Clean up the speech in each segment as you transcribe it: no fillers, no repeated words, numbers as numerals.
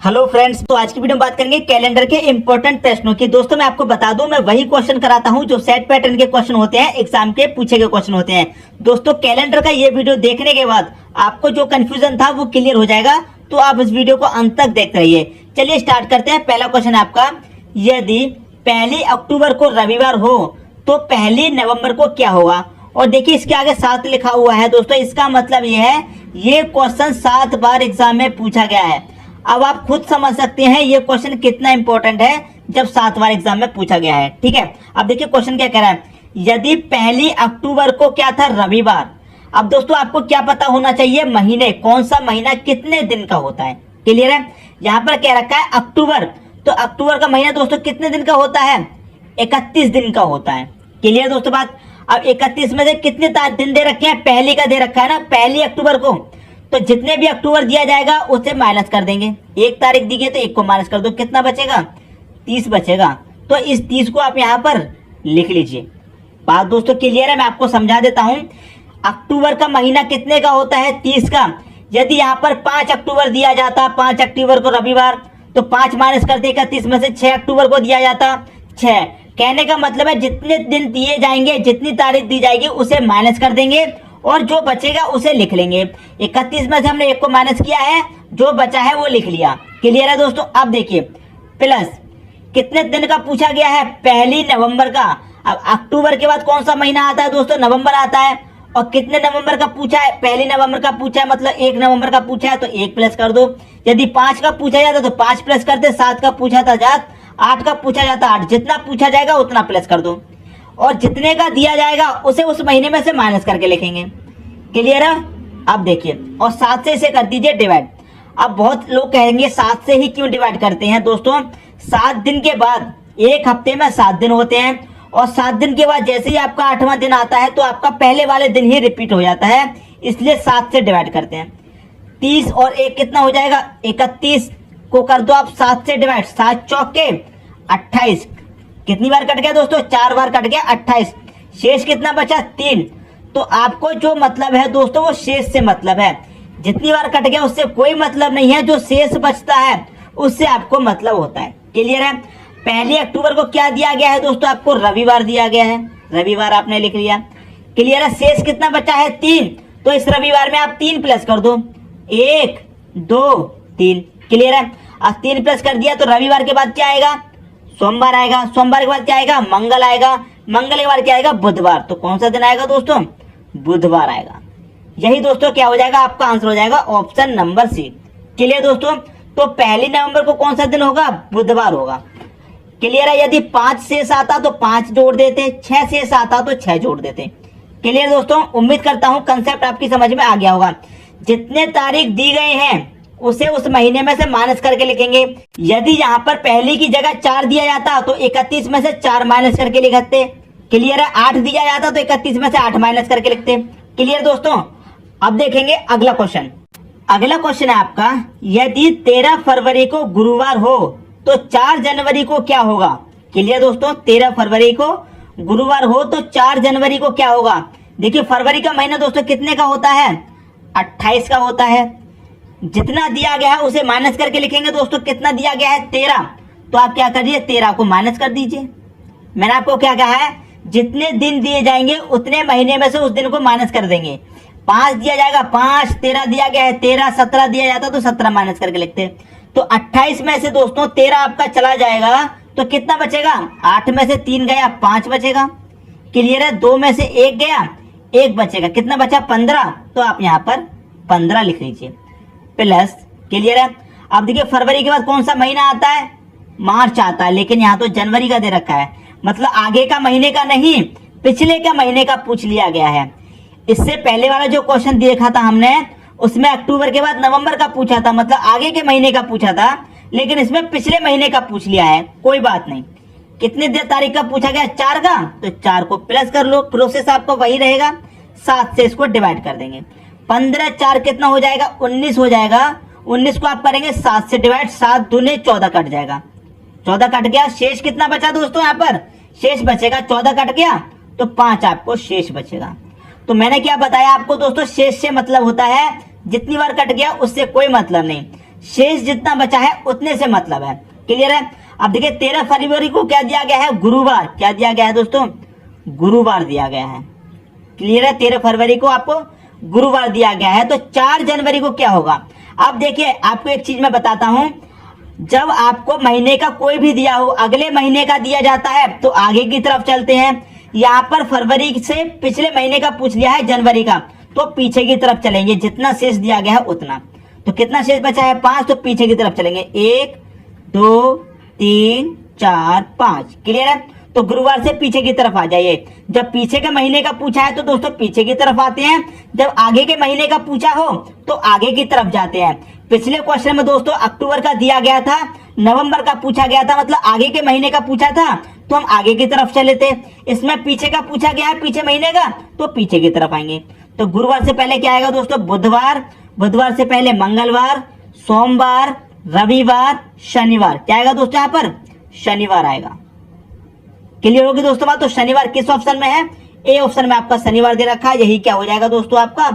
Hello friends, तो आज की वीडियो में बात करेंगे कैलेंडर के इंपॉर्टेंट प्रश्नों की। दोस्तों मैं आपको बता दूं, मैं वही क्वेश्चन कराता हूं जो सेट पैटर्न के क्वेश्चन होते हैं, एग्जाम के पूछे गए क्वेश्चन होते हैं। दोस्तों कैलेंडर का ये वीडियो देखने के बाद आपको जो कंफ्यूजन था वो क्लियर हो जाएगा, तो आप इस वीडियो को अंत तक देखते रहिए। चलिए स्टार्ट करते हैं। पहला क्वेश्चन है आपका, यदि 1 अक्टूबर को रविवार हो तो 1 नवंबर को क्या होगा। और देखिए इसके आगे 7 लिखा हुआ है। दोस्तों इसका मतलब ये है, ये क्वेश्चन 7 बार एग्जाम में पूछा गया है। अब आप खुद समझ सकते हैं ये क्वेश्चन कितना इंपॉर्टेंट है जब 7 बार एग्जाम में पूछा गया है। ठीक है, अब देखिए क्वेश्चन क्या कह रहा है, यदि 1 अक्टूबर को क्या था, रविवार। अब दोस्तों आपको क्या पता होना चाहिए, महीने, कौन सा महीना कितने दिन का होता है। क्लियर है, यहाँ पर क्या रखा है अक्टूबर, तो अक्टूबर का महीना दोस्तों कितने दिन का होता है, 31 दिन का होता है। क्लियर दोस्तों बात। अब 31 में से कितने दिन दे रखे हैं, पहले का दे रखा है ना, 1 अक्टूबर को, तो जितने भी अक्टूबर दिया जाएगा उसे माइनस कर देंगे। 1 तारीख दी गई तो 1 को माइनस कर दो, कितना बचेगा, 30 बचेगा। तो इस 30 को आप यहाँ पर लिख लीजिए। बात दोस्तों क्लियर है, मैं आपको समझा देता हूं। अक्टूबर का महीना कितने का होता है, 30 का। यदि यहाँ पर 5 अक्टूबर दिया जाता, 5 अक्टूबर को रविवार, तो 5 माइनस कर देगा 30 में से 6 अक्टूबर को दिया जाता 6। कहने का मतलब है जितने दिन दिए जाएंगे, जितनी तारीख दी जाएगी उसे माइनस कर देंगे और जो बचेगा उसे लिख लेंगे। 31 में से हमने 1 को माइनस किया है, जो बचा है वो लिख लिया। क्लियर है दोस्तों। अब देखिए प्लस कितने दिन का पूछा गया है, 1 नवंबर का। अब अक्टूबर के बाद कौन सा महीना आता है दोस्तों, नवंबर आता है। और कितने नवंबर का पूछा है, 1 नवंबर का पूछा है, मतलब 1 नवंबर का पूछा है तो 1 प्लस कर दो। यदि 5 का पूछा जाता तो 5 प्लस करते, 7 का पूछा था 7, 8 का पूछा जाता 8, जितना पूछा जाएगा उतना प्लस कर दो। और जितने का दिया जाएगा उसे उस महीने में से माइनस करके लिखेंगे। क्लियर है। अब देखिए, और 7 से इसे कर दीजिए डिवाइड। अब बहुत लोग कहेंगे 7 से ही क्यों डिवाइड करते हैं। दोस्तों 7 दिन के बाद, एक हफ्ते में 7 दिन होते हैं, और 7 दिन के बाद जैसे ही आपका 8वां दिन आता है तो आपका पहले वाले दिन ही रिपीट हो जाता है, इसलिए 7 से डिवाइड करते हैं। 30 और 1 कितना हो जाएगा, 31 को कर दो आप 7 से डिवाइड, 7 चौके 28। कितनी बार कट गया दोस्तों, 4 बार कट गया, 28। शेष कितना बचा, 3। तो आपको जो मतलब है दोस्तों वो शेष से मतलब है। जितनी बार कट गया उससे कोई मतलब नहीं है, जो शेष बचता है उससे आपको मतलब होता है। क्लियर है। 1 अक्टूबर को क्या दिया गया है दोस्तों, आपको रविवार दिया गया है, रविवार आपने लिख लिया। क्लियर है। शेष कितना बचा है, 3, तो इस रविवार में आप 3 प्लस कर दो, 1 2 3। क्लियर है। अब 3 प्लस कर दिया तो रविवार के बाद क्या आएगा, सोमवार आएगा। सोमवार के बाद क्या आएगा, मंगल आएगा। मंगल के बाद क्या आएगा, बुधवार। तो कौन सा दिन आएगा दोस्तों, बुधवार आएगा। यही दोस्तों क्या हो जाएगा, आपका आंसर हो जाएगा ऑप्शन नंबर सी। क्लियर दोस्तों। तो 1 नवंबर को कौन सा दिन होगा, बुधवार होगा। क्लियर है। यदि 5 शेष आता तो 5 जोड़ देते, 6 शेष आता तो 6 जोड़ देते। क्लियर दोस्तों। उम्मीद करता हूं कंसेप्ट आपकी समझ में आ गया होगा। जितने तारीख दी गए हैं उसे उस महीने में से माइनस करके लिखेंगे। यदि यहाँ पर 1 की जगह 4 दिया जाता तो 31 में से 4 माइनस करके लिखते। क्लियर है। 8 दिया जाता तो 31 में से 8 माइनस करके लिखते। क्लियर दोस्तों। अब देखेंगे अगला क्वेश्चन। अगला क्वेश्चन है आपका, यदि 13 फरवरी को गुरुवार हो तो 4 जनवरी को क्या होगा। क्लियर दोस्तों। 13 फरवरी को गुरुवार हो तो 4 जनवरी को क्या होगा। देखिए फरवरी का महीना दोस्तों कितने का होता है, 28 का होता है। जितना दिया गया है उसे माइनस करके लिखेंगे दोस्तों। कितना दिया गया है, 13, तो आप क्या करिए 13 को माइनस कर दीजिए। मैंने आपको क्या कहा है, जितने दिन दिए जाएंगे उतने महीने में से उस दिन को माइनस कर देंगे। 5 दिया जाएगा 5, 13 दिया गया है 13, 17 दिया जाता तो 17 माइनस करके लिखते। तो 28 में से दोस्तों 13 आपका चला जाएगा तो कितना बचेगा, 8 में से 3 गया 5 बचेगा। क्लियर है। 2 में से 1 गया 1 बचेगा, कितना बचा 15, तो आप यहाँ पर 15 लिख लीजिए प्लस। क्लियर है। अब देखिए फरवरी के बाद कौन सा महीना आता है, मार्च आता है, लेकिन यहाँ तो जनवरी का दे रखा है, मतलब आगे का महीने का नहीं पिछले का महीने का पूछ लिया गया है। इससे पहले वाला जो क्वेश्चन देखा था हमने उसमें अक्टूबर के बाद नवंबर का पूछा था, मतलब आगे के महीने का पूछा था, लेकिन इसमें पिछले महीने का पूछ लिया है। कोई बात नहीं। कितने तारीख का पूछा गया, 4 का, तो 4 को प्लस कर लो, प्रोसेस आपका वही रहेगा। 7 से इसको डिवाइड कर देंगे। 15 4 कितना हो जाएगा, 19 हो जाएगा। 19 को आप करेंगे 7 से डिवाइड, 7 दूने 14 कट जाएगा, 14 कट गया। शेष कितना बचा दोस्तों, यहाँ पर शेष बचेगा, 14 कट गया तो 5 आपको शेष बचेगा। तो मैंने क्या बताया आपको दोस्तों, शेष से मतलब होता है जितनी बार कट गया उससे कोई मतलब नहीं। शेष जितना बचा है उतने से मतलब है। क्लियर है। अब देखिए 13 फरवरी को क्या दिया गया है, गुरुवार। क्या दिया गया है दोस्तों, गुरुवार दिया गया है। क्लियर है। 13 फरवरी को आपको गुरुवार दिया गया है। तो 4 जनवरी को क्या होगा। अब देखिए आपको एक चीज मैं बताता हूं, जब आपको महीने का कोई भी दिया हो, अगले महीने का दिया जाता है तो आगे की तरफ चलते हैं। यहाँ पर फरवरी से पिछले महीने का पूछ लिया है, जनवरी का, तो पीछे की तरफ चलेंगे, जितना शेष दिया गया है उतना। तो कितना शेष बचा है, 5, तो पीछे की तरफ चलेंगे, 1 2 3 4 5। क्लियर है। तो गुरुवार से पीछे की तरफ आ जाइए। जब पीछे के महीने का पूछा है तो दोस्तों पीछे की तरफ आते हैं, जब आगे के महीने का पूछा हो तो आगे की तरफ जाते हैं। पिछले क्वेश्चन में दोस्तों अक्टूबर का दिया गया था, नवंबर का पूछा गया था, मतलब आगे के महीने का पूछा था तो हम आगे की तरफ चले थे। इसमें पीछे का पूछा गया है, पीछे महीने का, तो पीछे की तरफ आएंगे। तो गुरुवार से पहले क्या आएगा दोस्तों, बुधवार, बुधवार से पहले मंगलवार, सोमवार, रविवार, शनिवार। क्या आएगा दोस्तों, यहाँ पर शनिवार आएगा। क्लियर होगी दोस्तों बात। तो शनिवार किस ऑप्शन में है, ए ऑप्शन में आपका शनिवार दे रखा है। यही क्या हो जाएगा दोस्तों, आपका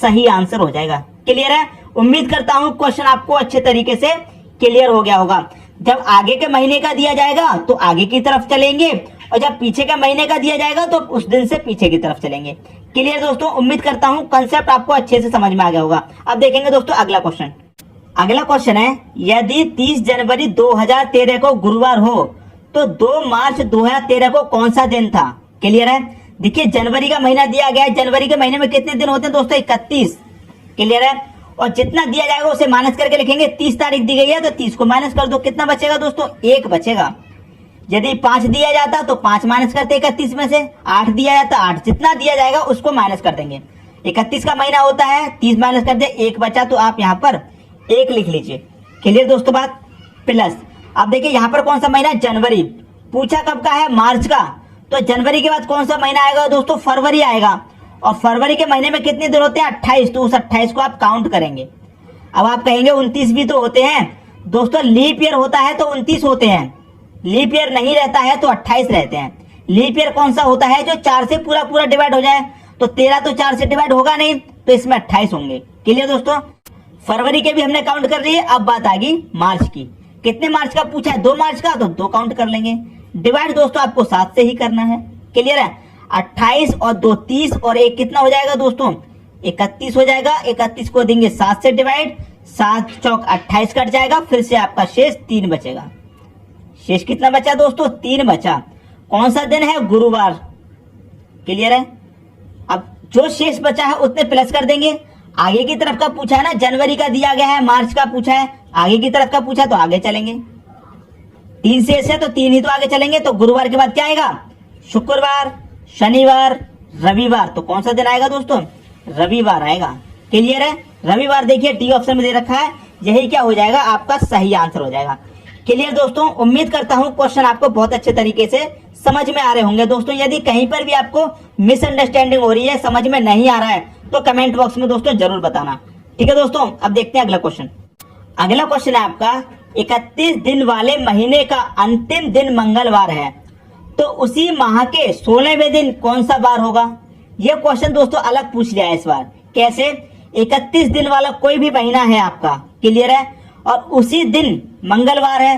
सही आंसर हो जाएगा। क्लियर है। उम्मीद करता हूं क्वेश्चन आपको अच्छे तरीके से क्लियर हो गया होगा। जब आगे के महीने का दिया जाएगा तो आगे की तरफ चलेंगे, और जब पीछे के महीने का दिया जाएगा तो उस दिन से पीछे की तरफ चलेंगे। क्लियर दोस्तों। उम्मीद करता हूं कंसेप्ट आपको अच्छे से समझ में आ गया होगा। अब देखेंगे दोस्तों अगला क्वेश्चन। अगला क्वेश्चन है, यदि 30 जनवरी 2013 को गुरुवार हो तो 2 मार्च 2013 को कौन सा दिन था। क्लियर है। देखिए जनवरी का महीना दिया गया है, जनवरी के महीने में कितने दिन होते हैं दोस्तों, 31। क्लियर है। और जितना दिया जाएगा उसे माइनस करके लिखेंगे। 30 तारीख दी गई है तो 30 को माइनस कर दो, कितना बचेगा दोस्तों, 1 बचेगा। यदि 5 दिया जाता तो 5 माइनस करते 31 में से, 8 दिया जाता 8, जितना दिया जाएगा उसको माइनस कर देंगे। 31 का महीना होता है, 30 माइनस कर दे, 1 बचा, तो आप यहाँ पर 1 लिख लीजिए। क्लियर दोस्तों बात। प्लस अब देखिए यहाँ पर कौन सा महीना, जनवरी। पूछा कब का है, मार्च का। तो जनवरी के बाद कौन सा महीना आएगा दोस्तों, फरवरी आएगा। और फरवरी के महीने में कितने दिन होते हैं, 28। तो उस 28 को आप काउंट करेंगे। अब आप कहेंगे 29 भी तो होते हैं दोस्तों, लीप ईयर होता है तो 29 होते हैं, लीप ईयर नहीं रहता है तो 28 रहते हैं। लीप ईयर कौन सा होता है, जो 4 से पूरा पूरा डिवाइड हो जाए। तो 13 तो 4 से डिवाइड होगा नहीं, तो इसमें 28 होंगे। क्लियर दोस्तों। फरवरी के भी हमने काउंट कर लिए। अब बात आ गई मार्च की। कितने मार्च का पूछा है, 2 मार्च का, तो 2 काउंट कर लेंगे। डिवाइड दोस्तों आपको 7 से ही करना है। क्लियर है। 28 और 2 30 और 1 कितना हो जाएगा दोस्तों, 31 हो जाएगा। 31 को देंगे 7 से डिवाइड, 7 चौक 28 कट जाएगा। फिर से आपका शेष 3 बचेगा। शेष कितना बचा दोस्तों, 3 बचा। कौन सा दिन है, गुरुवार। क्लियर है। अब जो शेष बचा है उतने प्लस कर देंगे। आगे की तरफ का पूछा है ना, जनवरी का दिया गया है, मार्च का पूछा है, आगे की तरफ का पूछा तो आगे चलेंगे। 3 शेष है तो 3 ही तो आगे चलेंगे। तो गुरुवार के बाद क्या आएगा, शुक्रवार, शनिवार, रविवार। तो कौन सा दिन आएगा दोस्तों, रविवार आएगा। क्लियर है। रविवार देखिए डी ऑप्शन में दे रखा है, यही क्या हो जाएगा, आपका सही आंसर हो जाएगा। क्लियर दोस्तों। उम्मीद करता हूं क्वेश्चन आपको बहुत अच्छे तरीके से समझ में आ रहे होंगे दोस्तों। यदि कहीं पर भी आपको मिसअंडरस्टैंडिंग हो रही है, समझ में नहीं आ रहा है, तो कमेंट बॉक्स में दोस्तों जरूर बताना। ठीक है दोस्तों। अब देखते हैं अगला क्वेश्चन। अगला क्वेश्चन है आपका, 31 दिन वाले महीने का अंतिम दिन मंगलवार है तो उसी माह के 16वें दिन कौन सा बार होगा। यह क्वेश्चन दोस्तों अलग पूछ लिया है इस बार। कैसे, 31 दिन वाला कोई भी महीना है आपका। क्लियर है। और उसी दिन मंगलवार है।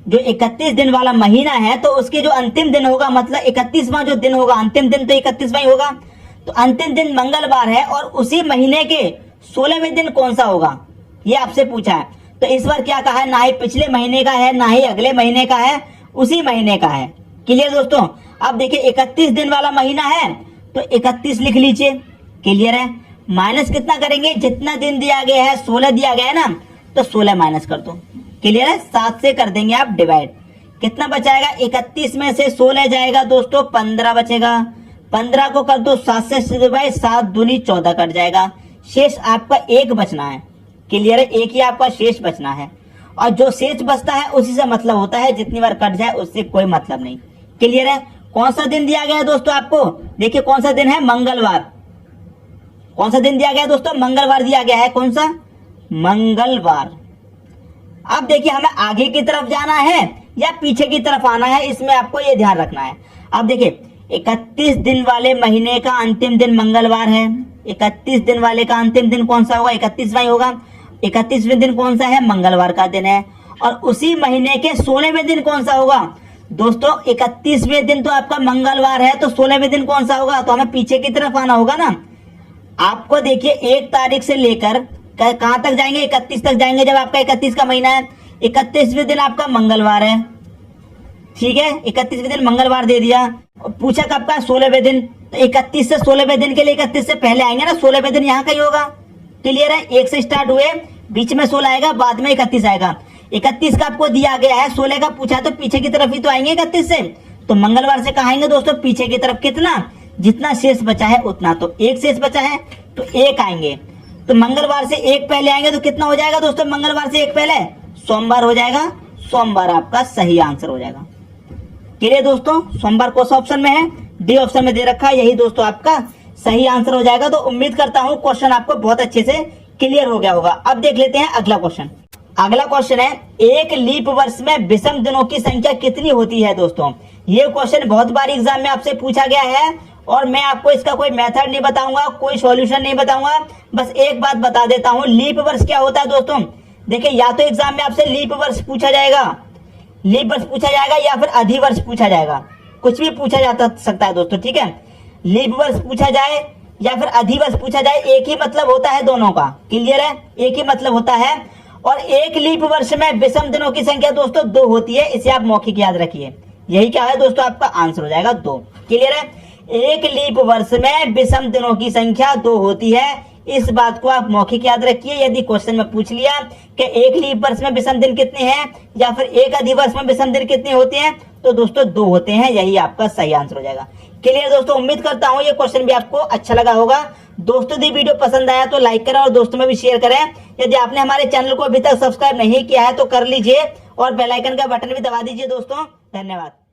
जो 31 दिन वाला महीना है तो उसके जो अंतिम दिन होगा, मतलब 31वां जो दिन होगा, अंतिम दिन तो 31वां ही होगा। तो अंतिम दिन मंगलवार है और उसी महीने के 16वें दिन कौन सा होगा, ये आपसे पूछा है। तो इस बार क्या कहा है, ना ही पिछले महीने का है, ना ही अगले महीने का है, उसी महीने का है। क्लियर दोस्तों। अब देखिए 31 दिन वाला महीना है तो 31 लिख लीजिए। क्लियर है। माइनस कितना करेंगे, जितना दिन दिया गया है, 16 दिया गया है ना, तो 16 माइनस कर दो। क्लियर है। 7 से कर देंगे आप डिवाइड, कितना बचाएगा, 31 में से 16 जाएगा दोस्तों, 15 बचेगा। 15 को कर दो 7 से डिवाइड, 7 दूनी 14 कट जाएगा। शेष आपका 1 बचना है। क्लियर है। 1 ही आपका शेष बचना है। और जो शेष बचता है उसी से मतलब होता है, जितनी बार कट जाए उससे कोई मतलब नहीं। क्लियर है। कौन सा दिन दिया गया है दोस्तों आपको, देखिए कौन सा दिन है, मंगलवार। कौन सा दिन दिया गया है दोस्तों, मंगलवार दिया गया है। कौन सा, मंगलवार। अब देखिए हमें आगे की तरफ जाना है या पीछे की तरफ आना है, इसमें आपको ये ध्यान रखना है। अब देखिए 31 दिन वाले महीने का अंतिम दिन मंगलवार है। 31 दिन वाले का अंतिम दिन कौन सा होगा, 31वां ही होगा। 31वें दिन कौन सा है? मंगलवार का दिन है। और उसी महीने के 16वें दिन कौन सा होगा? दोस्तों 31वें दिन तो आपका मंगलवार है, तो 16वें दिन कौन सा होगा? तो हमें पीछे की तरफ आना होगा ना। आपको देखिए 1 तारीख से लेकर कहां तक जाएंगे? 31 तक जाएंगे, जब आपका 31 का महीना है। 31वें दिन आपका मंगलवार है, ठीक है, 31वें दिन मंगलवार दे दिया। पूछा कब का? 16वें दिन। तो 31 से 16वें दिन के लिए 31 से पहले आएंगे ना, 16वें दिन यहाँ कहीं होगा। क्लियर है? 1 से स्टार्ट हुए, बीच में 16 आएगा, बाद में 31 आएगा। 31 का आपको दिया गया है, 16 का पूछा, तो पीछे की तरफ ही तो आएंगे 31 से। तो मंगलवार से कहा आएंगे दोस्तों? पीछे की तरफ। कितना? जितना शेष बचा है उतना। तो 1 शेष बचा है तो 1 आएंगे। तो मंगलवार से 1 पहले आएंगे तो कितना हो जाएगा दोस्तों? मंगलवार से 1 पहले सोमवार हो जाएगा। सोमवार आपका सही आंसर हो जाएगा। क्लियर दोस्तों? सोमवार कौन सा ऑप्शन में है? डी ऑप्शन में दे रखा है, यही दोस्तों आपका सही आंसर हो जाएगा। तो उम्मीद करता हूं क्वेश्चन आपको बहुत अच्छे से क्लियर हो गया होगा। अब देख लेते हैं अगला क्वेश्चन। अगला क्वेश्चन है, एक लीप वर्ष में विषम दिनों की संख्या कितनी होती है? दोस्तों ये क्वेश्चन बहुत बार एग्जाम में आपसे पूछा गया है, और मैं आपको इसका कोई मेथड नहीं बताऊंगा, कोई सॉल्यूशन नहीं बताऊंगा। बस एक बात बता देता हूं, लीप वर्ष क्या होता है दोस्तों? देखिए, या तो एग्जाम में आपसे लीप वर्ष पूछा जाएगा, या फिर अधिवर्ष पूछा जाएगा। कुछ भी पूछा जा सकता है दोस्तों, ठीक है। लीप वर्ष पूछा जाए या फिर अधिवर्ष पूछा जाए, एक ही मतलब होता है दोनों का। क्लियर है? एक ही मतलब होता है। और एक लीप वर्ष में विषम दिनों की संख्या दोस्तों 2 होती है। इसे आप मौखिक याद रखिए। यही क्या है दोस्तों? आपका आंसर हो जाएगा 2। क्लियर है? एक लीप वर्ष में विषम दिनों की संख्या 2 होती है। इस बात को आप मौखिक याद रखिए। यदि क्वेश्चन में पूछ लिया कि एक लीप वर्ष में विषम दिन कितने हैं या फिर एक अधिवर्ष में विषम दिन कितने होते हैं, तो दोस्तों 2 होते हैं। यही आपका सही आंसर हो जाएगा। क्लियर दोस्तों? उम्मीद करता हूं ये क्वेश्चन भी आपको अच्छा लगा होगा। दोस्तों यदि वीडियो पसंद आया तो लाइक करें और दोस्तों में भी शेयर करें। यदि आपने हमारे चैनल को अभी तक सब्सक्राइब नहीं किया है तो कर लीजिए और बेल आइकन का बटन भी दबा दीजिए दोस्तों। धन्यवाद।